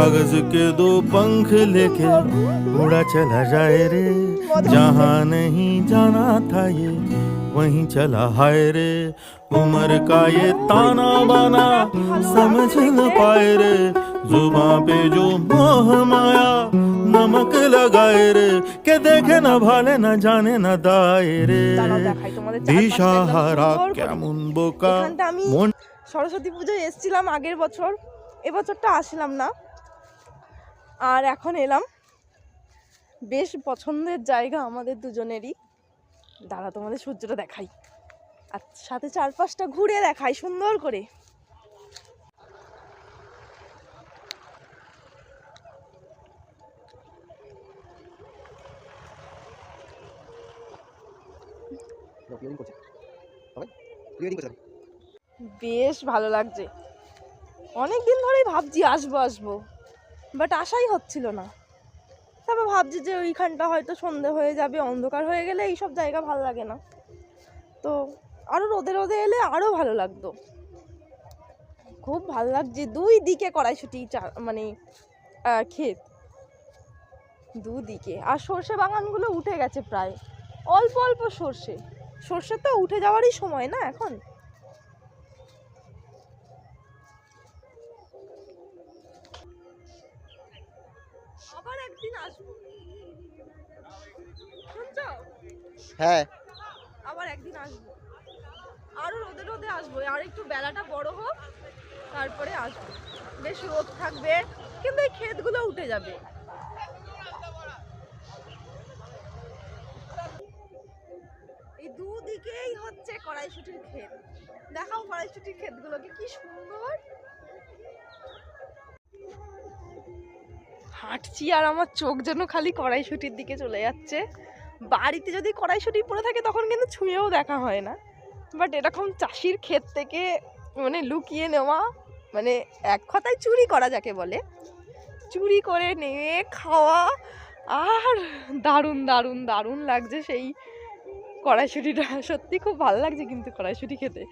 कागज के दो पंख लेके उड़ा चला जाए रे, जहाँ नहीं जाना था ये वहीं चला हाय रे। उम्र का ये ताना बाना समझ न पाए रे, जुबां पे जो मोह माया नमक लगाए रे, के देखे न भाले न जाने न दाए रे। দিশাহারা কেমন বোকা মন। সরস্বতী পুজোয় এসেছিলাম আগের বছর, এবছরটা আসলাম না, আর এখন এলাম। বেশ পছন্দের জায়গা আমাদের দুজনেরই। দাঁড়া তোমাদের সূর্যটা দেখাই, আর সাথে চারপাশটা ঘুরে দেখাই সুন্দর করে। বেশ ভালো লাগছে, অনেক দিন ধরেই ভাবছি আসবো আসবো, বাট আশাই হচ্ছিল না। তারপর ভাবছি যে ওইখানটা হয়তো সন্ধে হয়ে যাবে, অন্ধকার হয়ে গেলে এইসব জায়গা ভালো লাগে না, তো আরও রোদে রোদে এলে আরও ভালো লাগতো। খুব ভালো লাগছে, দুই দিকে কড়াইশুঁটি মানে ক্ষেত দুদিকে, আর সর্ষে বাগানগুলো উঠে গেছে প্রায়, অল্প অল্প সর্ষে তো উঠে যাওয়ারই সময় না এখন। আবার একদিন আসবো, শুনছো? হ্যাঁ, আবার একদিন আসবো, আরো রোদে রোদে আসবো, আর একটু বেলাটা বড় হোক তারপরে আসবো। বেশ রোদ থাকবে, কিন্তু এই ক্ষেতগুলো উঠে যাবে। এই দুদিকেই হচ্ছে কড়াইশুঁটির ক্ষেত। দেখাও কড়াইশুঁটির ক্ষেতগুলোকে, কি সুন্দর। হাঁটছি আর আমার চোখ যেন খালি কড়াইশুঁটির দিকে চলে যাচ্ছে। বাড়িতে যদি কড়াইশুঁটি পড়ে থাকে তখন কিন্তু ছুঁয়েও দেখা হয় না, বাট এরকম চাষির ক্ষেত থেকে মানে লুকিয়ে নেওয়া, মানে এক কথায় চুরি করা যাকে বলে, চুরি করে নিয়ে খাওয়া, আর দারুণ দারুণ দারুণ লাগছে সেই কড়াইশুঁটিটা। সত্যি খুব ভালো লাগছে কিন্তু কড়াইশুঁটি খেতে।